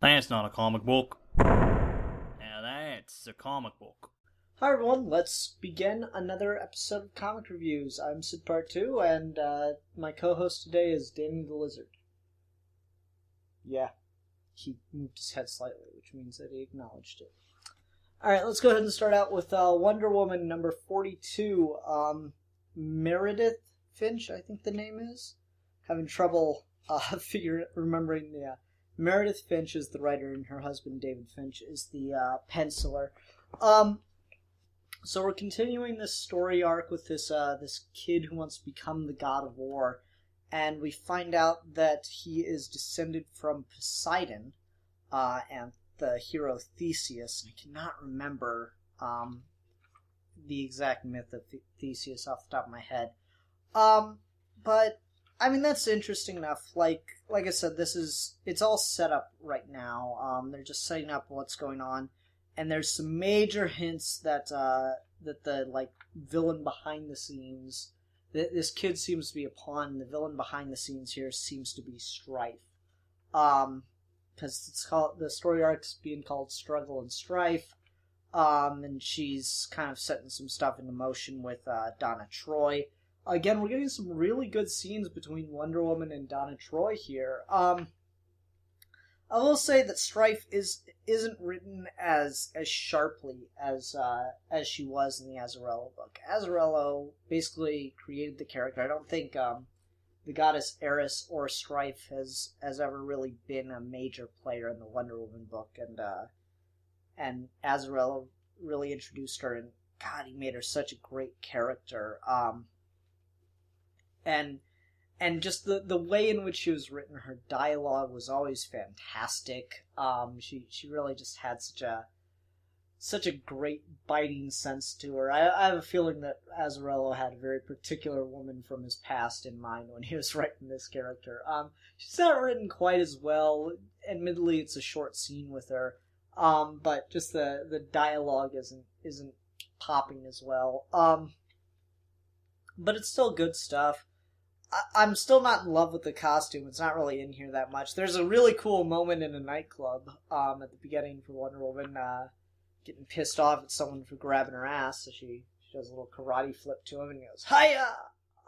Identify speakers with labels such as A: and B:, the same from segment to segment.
A: That's not a comic book. Now that's a comic book.
B: Hi everyone, let's begin another episode of Comic Reviews. I'm Sid Part 2, and my co-host today is Danny the Lizard. Yeah, he moved his head slightly, which means that he acknowledged it. Alright, let's go ahead and start out with Wonder Woman number 42. Meredith Finch, I think the name is. Having trouble remembering the... Meredith Finch is the writer, and her husband David Finch is the penciler. So we're continuing this story arc with this kid who wants to become the god of war, and we find out that he is descended from Poseidon, and the hero Theseus. And I cannot remember the exact myth of Theseus off the top of my head. But I mean, that's interesting enough. Like I said, it's all set up right now. They're just setting up what's going on, and there's some major hints that the villain behind the scenes, this kid seems to be a pawn. The villain behind the scenes here seems to be Strife, because the story arc's being called Struggle and Strife, and she's kind of setting some stuff into motion with Donna Troy. Again, we're getting some really good scenes between Wonder Woman and Donna Troy here. I will say that Strife isn't written as sharply as she was in the Azzarello book. Azzarello basically created the character. I don't think the goddess Eris or Strife has ever really been a major player in the Wonder Woman book, and Azzarello really introduced her, and God, he made her such a great character. And just the way in which she was written, her dialogue was always fantastic. She really just had such a great biting sense to her. I have a feeling that Azzarello had a very particular woman from his past in mind when he was writing this character. She's not written quite as well. Admittedly, it's a short scene with her, but just the dialogue isn't popping as well. But it's still good stuff. I'm still not in love with the costume. It's not really in here that much. There's a really cool moment in a nightclub at the beginning for Wonder Woman getting pissed off at someone for grabbing her ass. So she does a little karate flip to him and he goes, "Hiya!"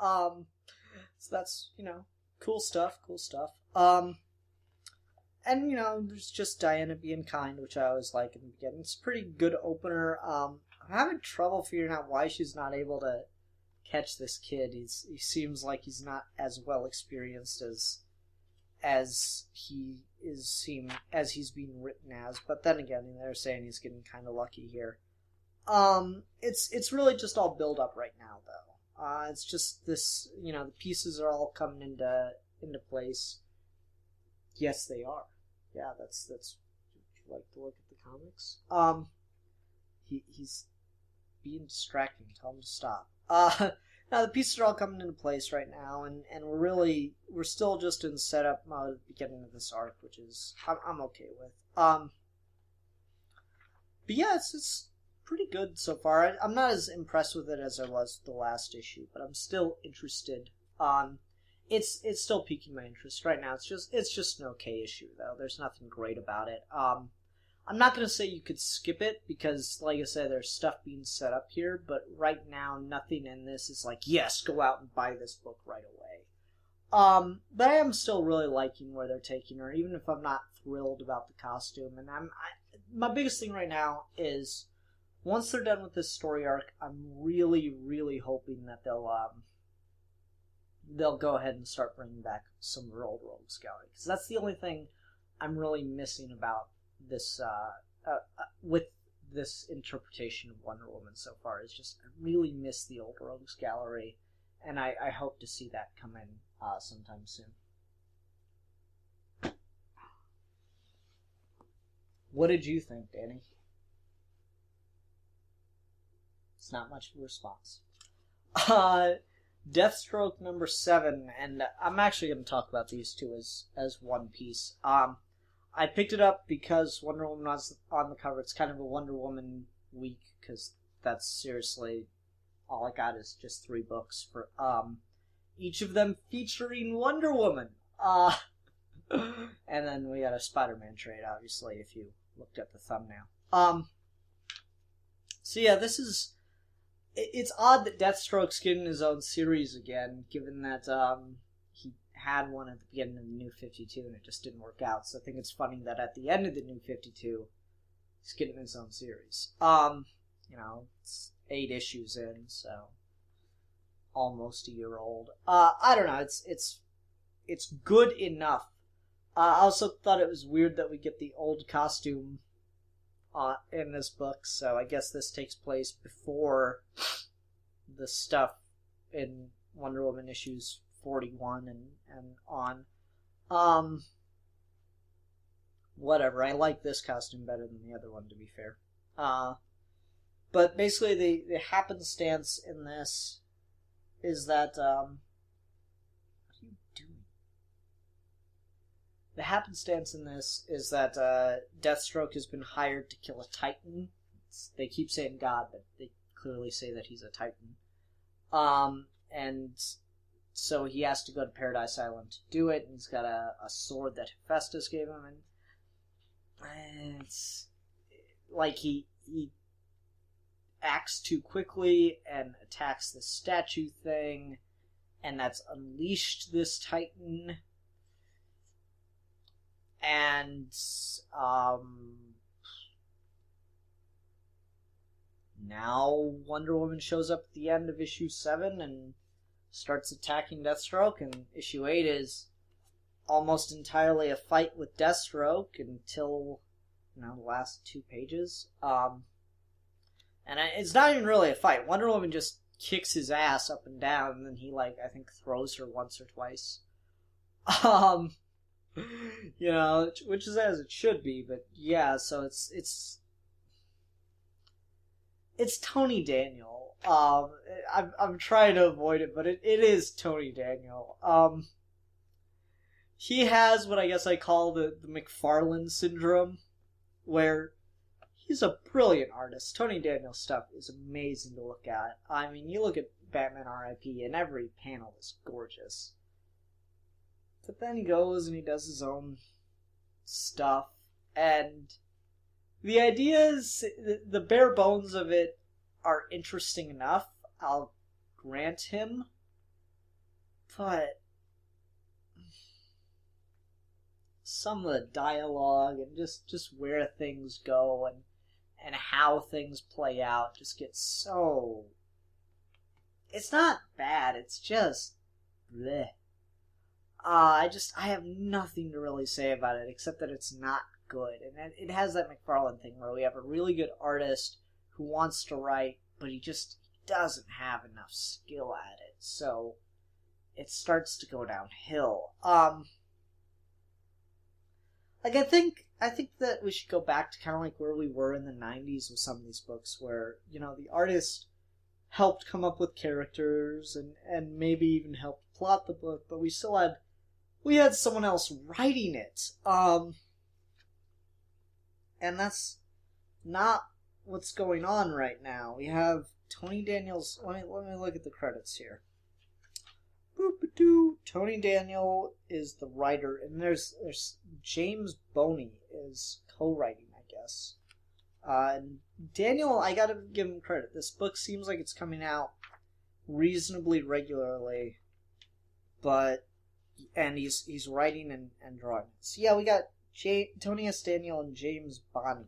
B: So that's, cool stuff. And, there's just Diana being kind, which I always like in the beginning. It's a pretty good opener. I'm having trouble figuring out why she's not able to catch this kid. He seems like he's not as well experienced as he's being written as. But then again, they're saying he's getting kind of lucky here. It's really just all build up right now, though. It's just this, the pieces are all coming into place. Yes, they are. Yeah, that's. Would you like to look at the comics? He's being distracting. Tell him to stop. Now the pieces are all coming into place right now, and we're still just in setup mode at the beginning of this arc, which is I'm okay with. But yeah, it's pretty good so far. I'm not as impressed with it as I was with the last issue, but I'm still interested. It's still piquing my interest right now. It's just an okay issue though. There's nothing great about it. I'm not going to say you could skip it because, like I said, there's stuff being set up here, but right now, nothing in this is like, yes, go out and buy this book right away. But I am still really liking where they're taking her, even if I'm not thrilled about the costume. And my biggest thing right now is, once they're done with this story arc, I'm really, really hoping that they'll go ahead and start bringing back some of her old rogues gallery, because that's the only thing I'm really missing about this with this interpretation of Wonder Woman so far. Is just I really miss the old rogues gallery, and I hope to see that come in sometime soon. What did you think, Danny? It's not much of a response. DeathStroke number 7, and I'm actually going to talk about these two as one piece. I picked it up because Wonder Woman was on the cover. It's kind of a Wonder Woman week, because that's seriously all I got is just 3 books for each of them featuring Wonder Woman. And then we got a Spider-Man trade, obviously, if you looked at the thumbnail. So yeah, this is... It's odd that Deathstroke's getting his own series again, given that he had one at the beginning of the New 52 and it just didn't work out. So I think it's funny that at the end of the New 52, he's getting his own series. It's 8 issues in, so almost a year old. I don't know. It's good enough. I also thought it was weird that we get the old costume in this book, so I guess this takes place before the stuff in Wonder Woman issues 41 and on. Whatever, I like this costume better than the other one, to be fair. But basically the happenstance in this is that, what are you doing? The happenstance in this is that Deathstroke has been hired to kill a Titan. They keep saying God, but they clearly say that he's a Titan. And so he has to go to Paradise Island to do it, and he's got a sword that Hephaestus gave him, and it's like he acts too quickly and attacks the statue thing, and that's unleashed this Titan. And now Wonder Woman shows up at the end of issue 7 and starts attacking Deathstroke, and issue 8 is almost entirely a fight with Deathstroke until the last 2 pages. And it's not even really a fight. Wonder Woman just kicks his ass up and down, and then he I think throws her once or twice. Which is as it should be, but yeah, so it's Tony Daniel. I'm trying to avoid it, but it is Tony Daniel. He has what I guess I call the McFarlane syndrome, where he's a brilliant artist. Tony Daniel's stuff is amazing to look at. I mean, you look at Batman R.I.P. and every panel is gorgeous. But then he goes and he does his own stuff, and the ideas, the bare bones of it are interesting enough, I'll grant him, but some of the dialogue and just where things go and how things play out just gets so... It's not bad, it's just... bleh. I have nothing to really say about it except that it's not good. And it has that McFarlane thing where we have a really good artist who wants to write, but he just doesn't have enough skill at it. So it starts to go downhill. I think that we should go back to kind of like where we were in the 90s with some of these books where, the artist helped come up with characters and maybe even helped plot the book, but we had someone else writing it. And that's not what's going on right now. We have Tony Daniel's... Let me look at the credits here. Boop-a-doo. Tony Daniel is the writer, and there's James Boney is co-writing, I guess. And Daniel, I gotta give him credit. This book seems like it's coming out reasonably regularly, and he's writing and drawing it. So yeah, we got Tony S. Daniel and James Boney.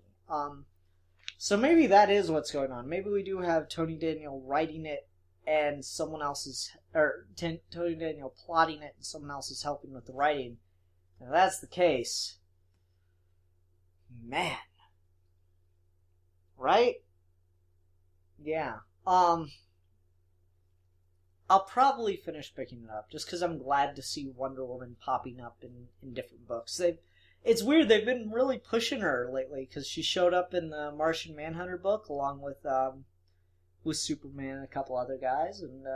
B: So maybe that is what's going on. Maybe we do have Tony Daniel writing it and someone else is... Tony Daniel plotting it and someone else is helping with the writing. Now that's the case. Man. Right? Yeah. I'll probably finish picking it up just because I'm glad to see Wonder Woman popping up in different books. It's weird, they've been really pushing her lately because she showed up in the Martian Manhunter book along with Superman and a couple other guys, and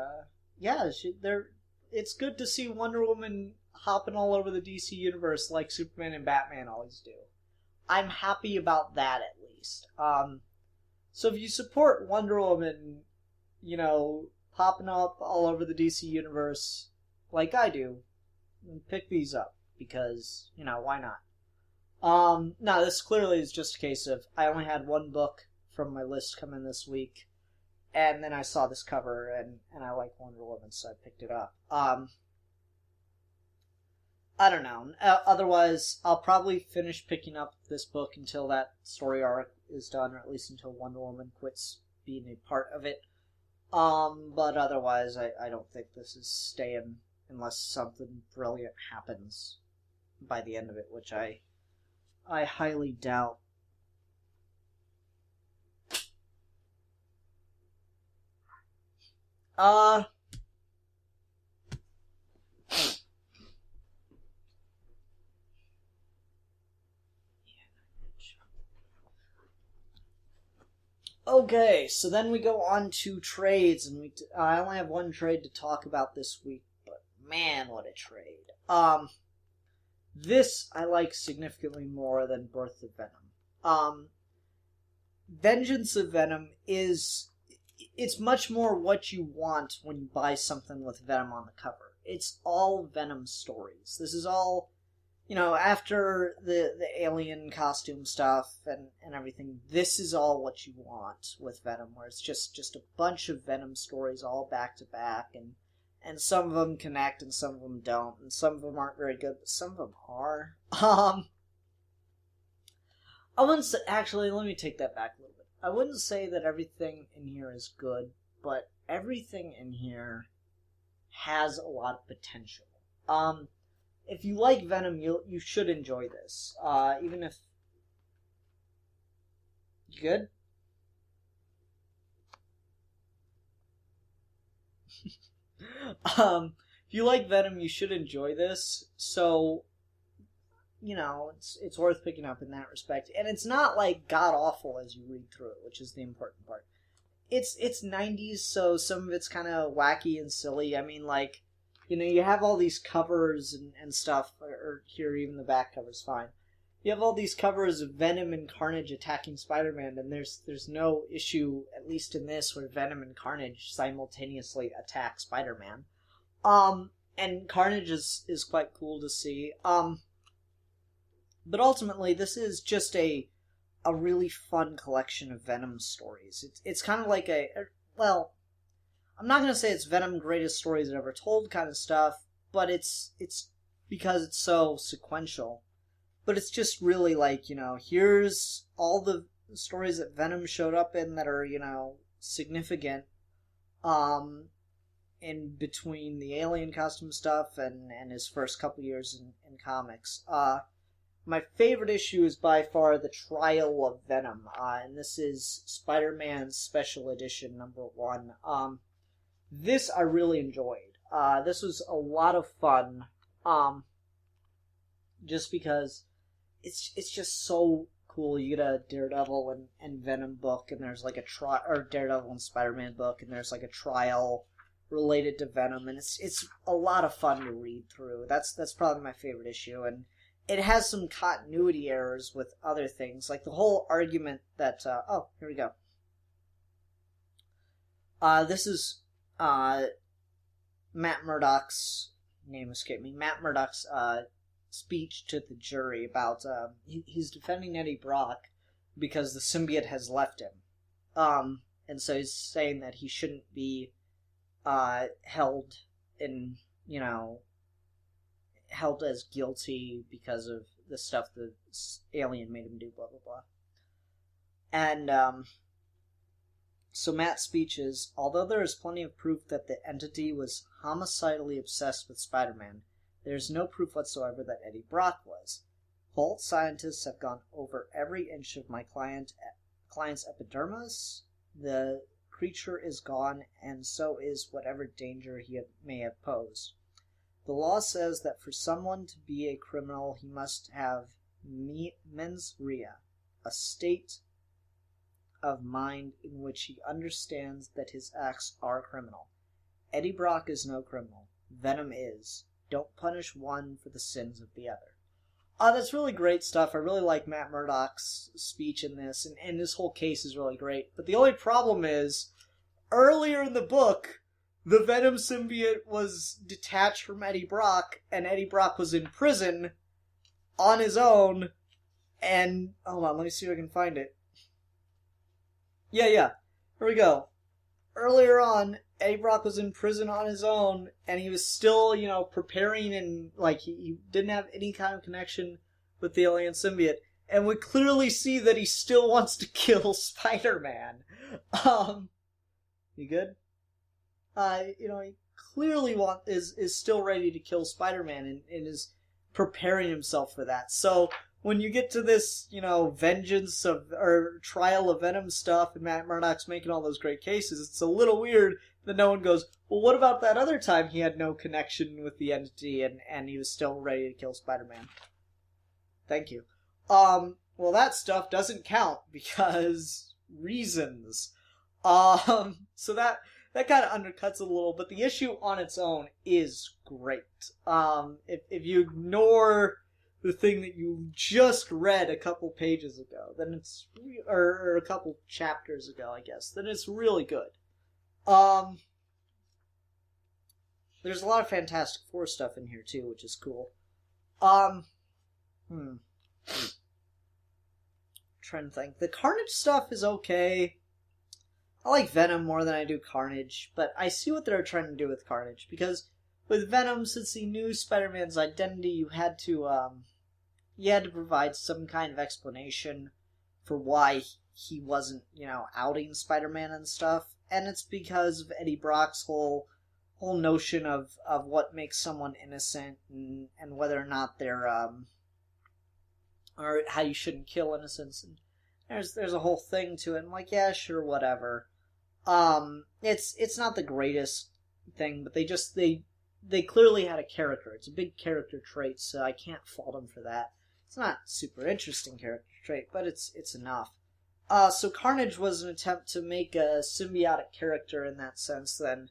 B: it's good to see Wonder Woman hopping all over the DC universe like Superman and Batman always do. I'm happy about that at least. So if you support Wonder Woman, popping up all over the DC universe like I do, then pick these up because, why not? No, this clearly is just a case of I only had one book from my list come in this week, and then I saw this cover, and I like Wonder Woman, so I picked it up. I don't know. Otherwise, I'll probably finish picking up this book until that story arc is done, or at least until Wonder Woman quits being a part of it. But otherwise, I don't think this is staying unless something brilliant happens by the end of it, which I highly doubt. Okay, so then we go on to trades, and I only have one trade to talk about this week, but man, what a trade. This I like significantly more than Birth of Venom. Vengeance of Venom it's much more what you want when you buy something with Venom on the cover. It's all Venom stories. This is all, after the alien costume stuff and everything, this is all what you want with Venom, where it's just a bunch of Venom stories all back to back, and some of them connect and some of them don't, and some of them aren't very good, but some of them are. I wouldn't say, actually, let me take that back a little bit. I wouldn't say that everything in here is good, but everything in here has a lot of potential. If you like Venom, you should enjoy this. Even if... You good? If you like Venom, you should enjoy this. So, it's worth picking up in that respect. And it's not like god awful as you read through it, which is the important part. It's 90s, so some of it's kind of wacky and silly. I mean, like, you have all these covers and stuff, or here, even the back cover's fine. You have all these covers of Venom and Carnage attacking Spider-Man, and there's no issue, at least in this, where Venom and Carnage simultaneously attack Spider-Man. And Carnage is quite cool to see. But ultimately, this is just a really fun collection of Venom stories. It's kind of like well, I'm not going to say it's Venom greatest stories ever told kind of stuff, but it's because it's so sequential. But it's just really like, here's all the stories that Venom showed up in that are, significant, in between the alien costume stuff and his first couple years in comics. My favorite issue is by far The Trial of Venom, and this is Spider-Man Special Edition #1. This I really enjoyed. This was a lot of fun, just because it's just so cool. You get a Daredevil and Venom book, and there's like or Daredevil and Spider-Man book, and there's like a trial related to Venom, and it's a lot of fun to read through. That's probably my favorite issue, and it has some continuity errors with other things, like the whole argument that here we go. This is Matt Murdock's name escaped me. Matt Murdock's speech to the jury about he's defending Eddie Brock because the symbiote has left him, and so he's saying that he shouldn't be held as guilty because of the stuff the alien made him do, blah blah blah. And so Matt's speech is, although there is plenty of proof that the entity was homicidally obsessed with Spider-Man, there is no proof whatsoever that Eddie Brock was. Vault scientists have gone over every inch of my client's epidermis. The creature is gone, and so is whatever danger he may have posed. The law says that for someone to be a criminal, he must have mens rea, a state of mind in which he understands that his acts are criminal. Eddie Brock is no criminal. Venom is. Don't punish one for the sins of the other. That's really great stuff. I really like Matt Murdock's speech in this, and this whole case is really great. But the only problem is, earlier in the book, the Venom symbiote was detached from Eddie Brock, and Eddie Brock was in prison on his own, and hold on, let me see if I can find it. Yeah, here we go. Earlier on, Eddie Brock was in prison on his own, and he was still, preparing, and he didn't have any kind of connection with the alien symbiote, and we clearly see that he still wants to kill Spider-Man. You good? He clearly is still ready to kill Spider-Man, and is preparing himself for that. So when you get to this, vengeance or trial of Venom stuff, and Matt Murdock's making all those great cases, it's a little weird that no one goes, well, what about that other time he had no connection with the entity and he was still ready to kill Spider-Man? Thank you. Well, that stuff doesn't count because reasons. So that kind of undercuts it a little, but the issue on its own is great. If you ignore the thing that you just read a couple pages ago, then it's or a couple chapters ago, I guess, then it's really good. There's a lot of Fantastic Four stuff in here too, which is cool. Trying to think. The Carnage stuff is okay. I like Venom more than I do Carnage, but I see what they're trying to do with Carnage, because with Venom, since he knew Spider-Man's identity, you had to provide some kind of explanation for why he wasn't, outing Spider-Man and stuff, and it's because of Eddie Brock's whole notion of what makes someone innocent, and whether or not they're or how you shouldn't kill innocents. And there's a whole thing to it. I'm like, yeah, sure, whatever. It's not the greatest thing, but they clearly had a character. It's a big character trait, so I can't fault them for that. It's not a super interesting character trait, but it's enough. So Carnage was an attempt to make a symbiotic character in that sense, then,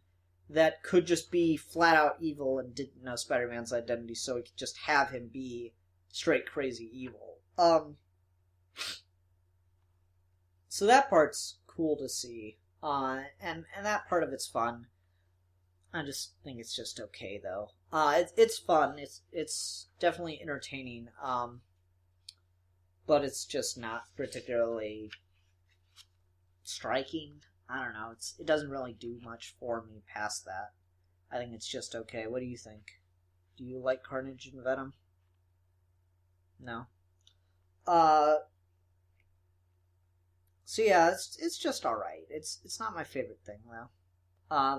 B: that could just be flat out evil and didn't know Spider-Man's identity, so we could just have him be straight crazy evil. So that part's cool to see, and that part of it's fun. I just think it's just okay though. It's fun. It's definitely entertaining. But it's just not particularly striking. I don't know. It doesn't really do much for me past that. I think it's just okay. What do you think? Do you like Carnage and Venom? No. So yeah, it's just alright. It's not my favorite thing though.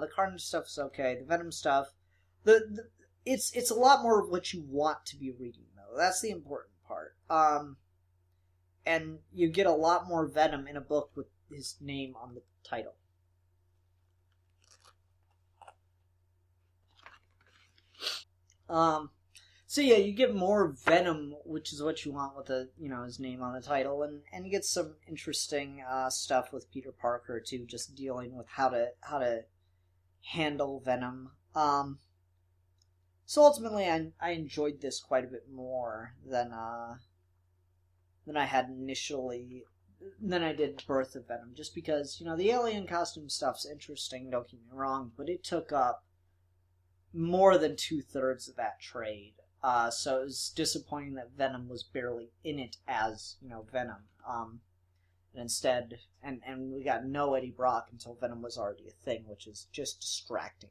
B: The Carnage stuff is okay. The Venom stuff, it's a lot more of what you want to be reading though. That's the important part. And you get a lot more Venom in a book with his name on the title. So yeah, you get more Venom, which is what you want with his name on the title, and you get some interesting stuff with Peter Parker too, just dealing with how to handle Venom. So ultimately, I enjoyed this quite a bit more than I had initially, than I did Birth of Venom, just because the alien costume stuff's interesting. Don't get me wrong, but it took up more than 2/3 of that trade. So it was disappointing that Venom was barely in it as, Venom. And instead, and we got no Eddie Brock until Venom was already a thing, which is just distracting.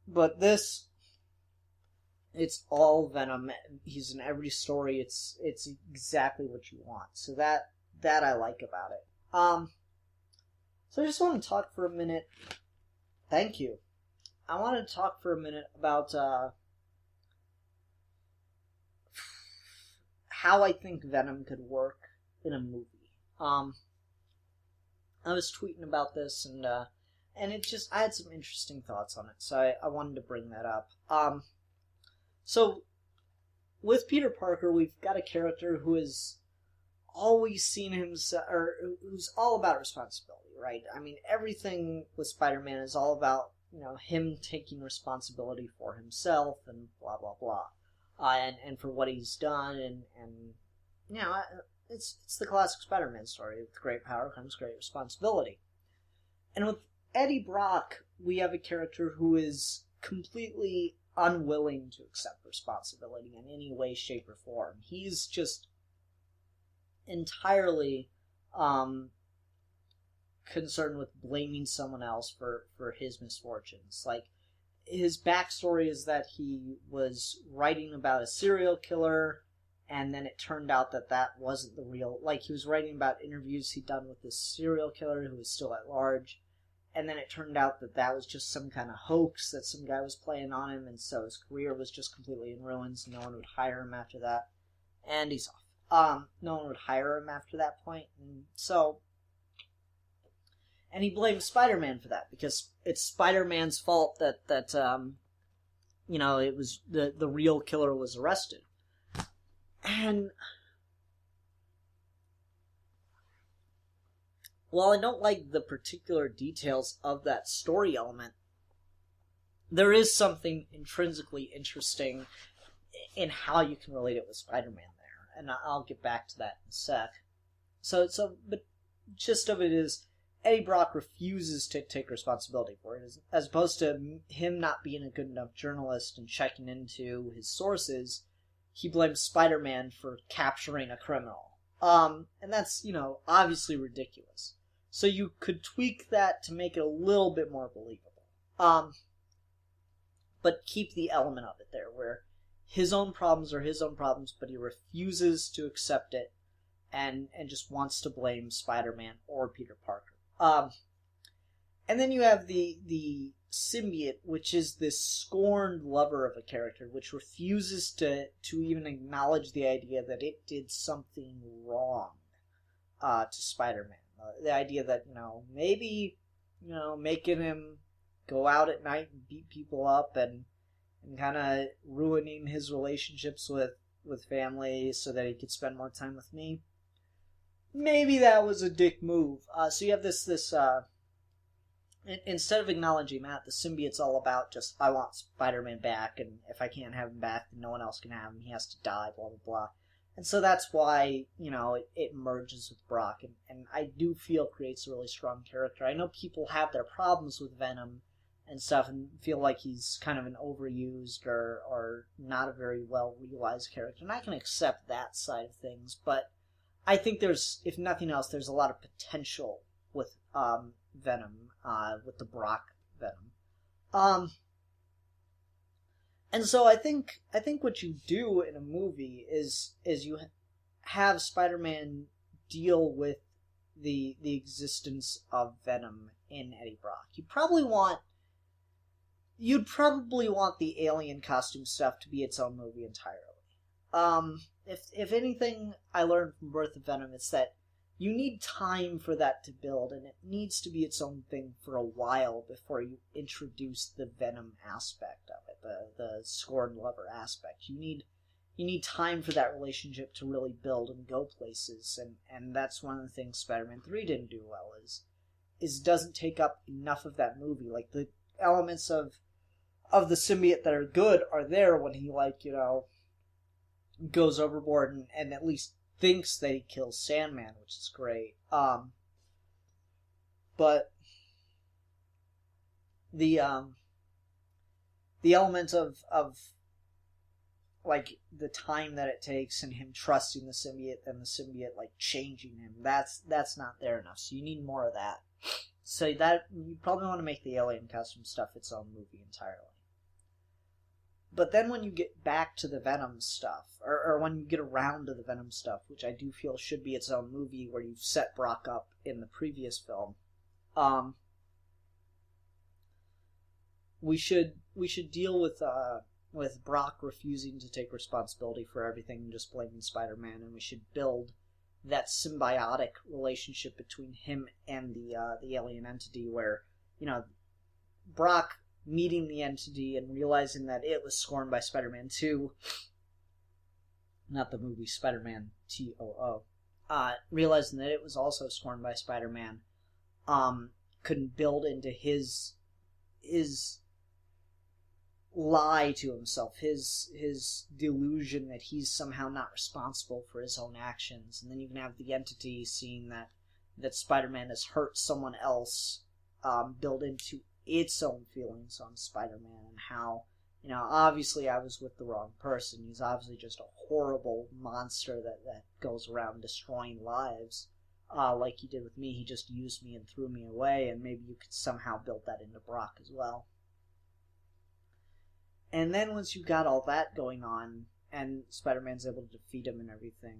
B: But this, it's all Venom. He's in every story. It's exactly what you want. So that I like about it. So I just want to talk for a minute. Thank you. I want to talk for a minute about how I think Venom could work in a movie. I was tweeting about this, and I had some interesting thoughts on it, so I wanted to bring that up. So with Peter Parker, we've got a character who has always seen himself, or who's all about responsibility, right? I mean, everything with Spider-Man is all about him taking responsibility for himself and blah blah blah, and for what he's done, and it's the classic Spider-Man story. With great power comes great responsibility. And with Eddie Brock, we have a character who is completely unwilling to accept responsibility in any way, shape, or form. He's just entirely concerned with blaming someone else for his misfortunes. Like, his backstory is that he was writing about a serial killer, and then it turned out that that wasn't the real... Like, he was writing about interviews he'd done with this serial killer who was still at large, and then it turned out that that was just some kind of hoax that some guy was playing on him, and so his career was just completely in ruins. No one would hire him after that, and he's off. No one would hire him after that point, and he blamed Spider-Man for that, because it's Spider-Man's fault that it was the real killer was arrested. And while I don't like the particular details of that story element, there is something intrinsically interesting in how you can relate it with Spider-Man there, and I'll get back to that in a sec. But gist of it is, Eddie Brock refuses to take responsibility for it, as opposed to him not being a good enough journalist and checking into his sources. He blames Spider-Man for capturing a criminal. And that's, obviously ridiculous. So you could tweak that to make it a little bit more believable. But keep the element of it there, where his own problems are his own problems, but he refuses to accept it and just wants to blame Spider-Man or Peter Parker. And then you have the symbiote, which is this scorned lover of a character, which refuses to even acknowledge the idea that it did something wrong to Spider-Man. The idea that, maybe, making him go out at night and beat people up and kind of ruining his relationships with family so that he could spend more time with me. Maybe that was a dick move. So you have this instead of acknowledging that, the symbiote's all about just, I want Spider-Man back, and if I can't have him back, then no one else can have him. He has to die, blah, blah, blah. And so that's why, it merges with Brock, and I do feel creates a really strong character. I know people have their problems with Venom and stuff, and feel like he's kind of an overused or not a very well-realized character, and I can accept that side of things, but I think there's, if nothing else, there's a lot of potential with Venom, with the Brock Venom. And so I think what you do in a movie is you have Spider-Man deal with the existence of Venom in Eddie Brock. You'd probably want the alien costume stuff to be its own movie entirely. If anything I learned from Birth of Venom, it's that you need time for that to build, and it needs to be its own thing for a while before you introduce the Venom aspect of it, the scorned lover aspect. You need time for that relationship to really build and go places, and that's one of the things Spider-Man 3 didn't do well, is doesn't take up enough of that movie. Like, the elements of the symbiote that are good are there when he, goes overboard and at least thinks that he kills Sandman, which is great. But the element of the time that it takes and him trusting the symbiote and the symbiote changing him, that's not there enough. So you need more of that. So that you probably want to make the alien costume stuff its own movie entirely. But then when you get back to the Venom stuff, or when you get around to the Venom stuff, which I do feel should be its own movie, where you've set Brock up in the previous film, we should deal with Brock refusing to take responsibility for everything and just blaming Spider-Man, and we should build that symbiotic relationship between him and the alien entity, where Brock meeting the entity and realizing that it was scorned by Spider-Man 2, not the movie Spider-Man TOO, realizing that it was also scorned by Spider-Man, couldn't build into his lie to himself, his delusion that he's somehow not responsible for his own actions. And then you can have the entity seeing that Spider-Man has hurt someone else build into its own feelings on Spider-Man and how, obviously I was with the wrong person. He's obviously just a horrible monster that goes around destroying lives. Like he did with me. He just used me and threw me away, and maybe you could somehow build that into Brock as well. And then once you've got all that going on, and Spider-Man's able to defeat him and everything,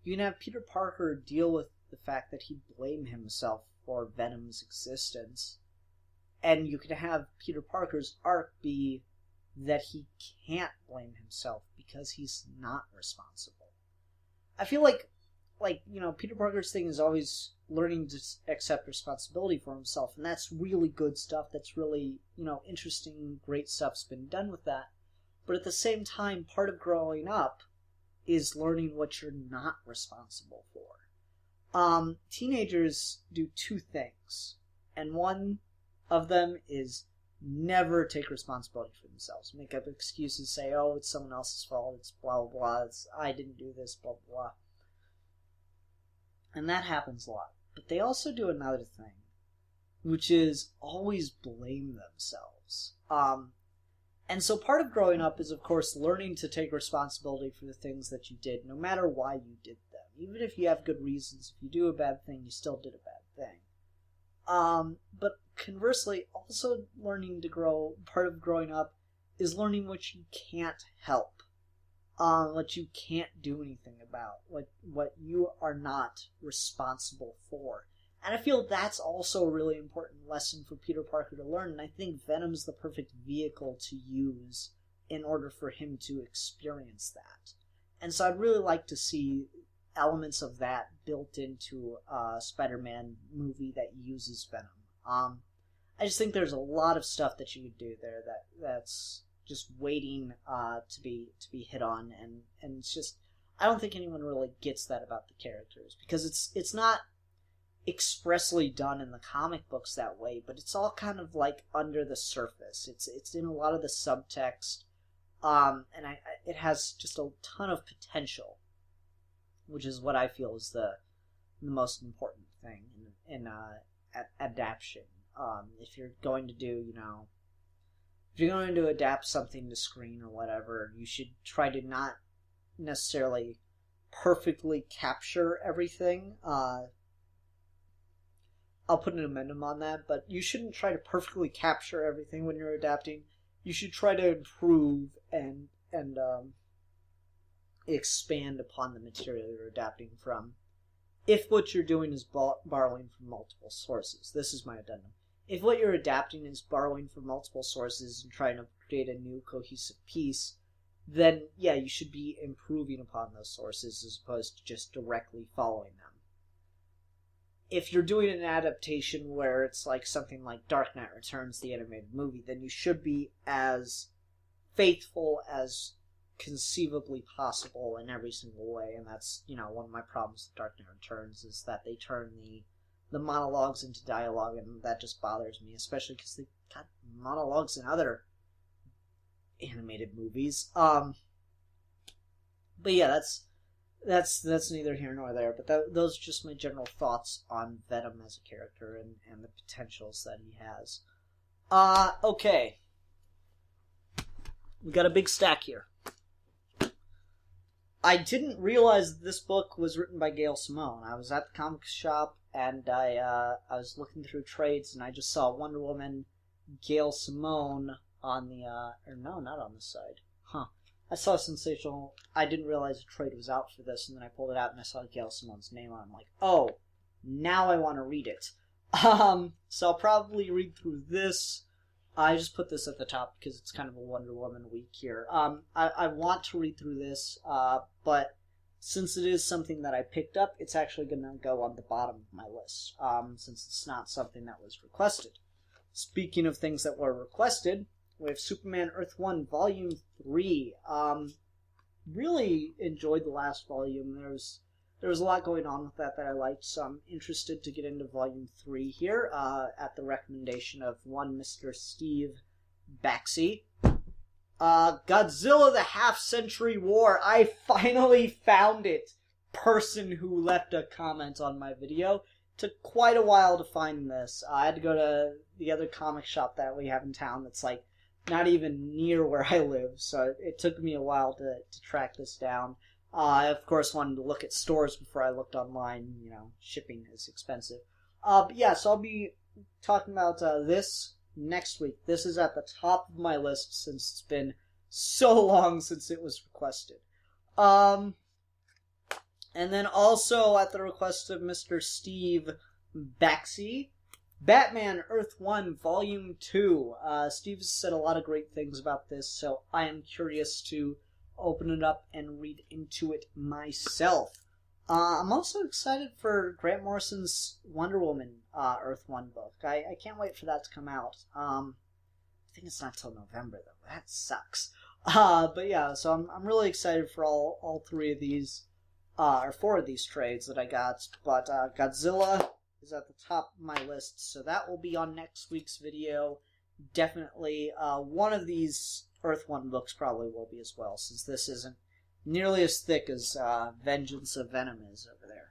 B: you can have Peter Parker deal with the fact that he blamed himself for Venom's existence. And you could have Peter Parker's arc be that he can't blame himself because he's not responsible. I feel like Peter Parker's thing is always learning to accept responsibility for himself, and that's really good stuff. That's really, interesting, great stuff's been done with that. But at the same time, part of growing up is learning what you're not responsible for. Teenagers do two things, and one of them is never take responsibility for themselves. Make up excuses, say, oh, it's someone else's fault, it's blah, blah, blah, I didn't do this, blah, blah, blah. And that happens a lot. But they also do another thing, which is always blame themselves. And so part of growing up is, of course, learning to take responsibility for the things that you did, no matter why you did them. Even if you have good reasons, if you do a bad thing, you still did a bad thing. But conversely, also part of growing up is learning what you can't help. What you can't do anything about, what you are not responsible for. And I feel that's also a really important lesson for Peter Parker to learn, and I think Venom's the perfect vehicle to use in order for him to experience that. And so I'd really like to see elements of that built into a Spider-Man movie that uses Venom. I just think there's a lot of stuff that you could do there that's just waiting to be hit on, and it's just, I don't think anyone really gets that about the characters, because it's not expressly done in the comic books that way, but it's all kind of like under the surface. It's in a lot of the subtext, and it has just a ton of potential, which is what I feel is the most important thing in adaptation. If you're going to adapt something to screen or whatever, you should try to not necessarily perfectly capture everything. I'll put an amendment on that, but you shouldn't try to perfectly capture everything when you're adapting. You should try to improve and expand upon the material you're adapting from. If what you're doing is borrowing from multiple sources, this is my addendum. If what you're adapting is borrowing from multiple sources and trying to create a new cohesive piece, then yeah, you should be improving upon those sources as opposed to just directly following them. If you're doing an adaptation where it's like something like Dark Knight Returns, the animated movie, then you should be as faithful as conceivably possible in every single way, and that's, one of my problems with Dark Knight Returns is that they turn the monologues into dialogue, and that just bothers me, especially because they've got monologues in other animated movies. But yeah, that's neither here nor there, but those are just my general thoughts on Venom as a character and the potentials that he has. Okay. We got a big stack here. I didn't realize this book was written by Gail Simone. I was at the comic shop, and I was looking through trades, and I just saw Wonder Woman, Gail Simone on the, or no, not on this side. Huh. I saw Sensational. I didn't realize a trade was out for this, and then I pulled it out, and I saw Gail Simone's name on it. I'm like, oh, now I want to read it. So I'll probably read through this. I just put this at the top because it's kind of a Wonder Woman week here. I want to read through this, but since it is something that I picked up, it's actually going to go on the bottom of my list, since it's not something that was requested. Speaking of things that were requested, we have Superman Earth 1 Volume 3. Really enjoyed the last volume. There was a lot going on with that I liked, so I'm interested to get into Volume 3 here, at the recommendation of one Mr. Steve Baxi. Godzilla the Half-Century War. I finally found it. Person who left a comment on my video Took quite a while to find this. I had to go to the other comic shop that we have in town that's like not even near where I live, so it took me a while to track this down. I, of course, wanted to look at stores before I looked online. You know, shipping is expensive. But yeah, so I'll be talking about this next week. This is at the top of my list since it's been so long since it was requested. And then also at the request of Mr. Steve Baxi, Batman Earth 1 Volume 2. Steve has said a lot of great things about this, so I am curious to open it up and read into it myself. I'm also excited for Grant Morrison's Wonder Woman Earth 1 book. I can't wait for that to come out. I think it's not till November, though. That sucks. But yeah, so I'm really excited for all three of these, or four of these trades that I got. But Godzilla is at the top of my list, so that will be on next week's video. Definitely one of these Earth 1 books probably will be as well, since this isn't nearly as thick as Vengeance of Venom is over there.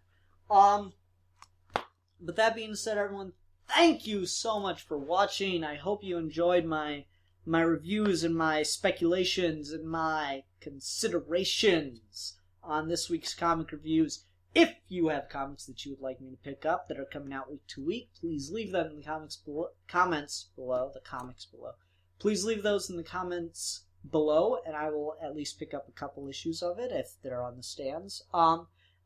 B: But that being said, everyone, thank you so much for watching. I hope you enjoyed my reviews and my speculations and my considerations on this week's comic reviews. If you have comics that you would like me to pick up that are coming out week to week, please leave them in the comments below. Please leave those in the comments below, and I will at least pick up a couple issues of it if they're on the stands.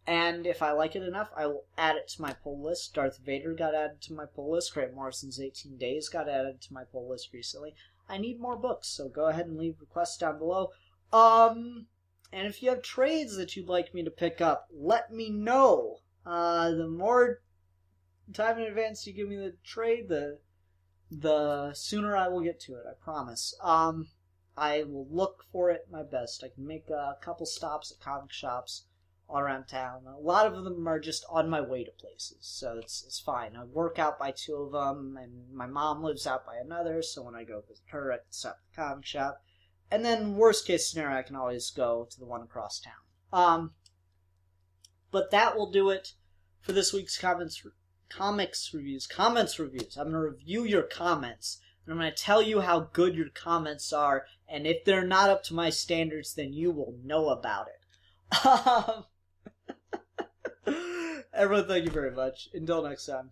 B: And if I like it enough, I will add it to my pull list. Darth Vader got added to my pull list. Grant Morrison's 18 Days got added to my pull list recently. I need more books, so go ahead and leave requests down below. And if you have trades that you'd like me to pick up, let me know. The more time in advance you give me the trade, the sooner I will get to it, I promise. I will look for it my best. I can make a couple stops at comic shops all around town. A lot of them are just on my way to places, so it's fine. I work out by two of them, and my mom lives out by another, so when I go visit her, I can stop at the comic shop. And then, worst case scenario, I can always go to the one across town. But that will do it for this week's comments reviews. I'm going to review your comments, and I'm going to tell you how good your comments are, and if they're not up to my standards, then you will know about it. Everyone, thank you very much. Until next time.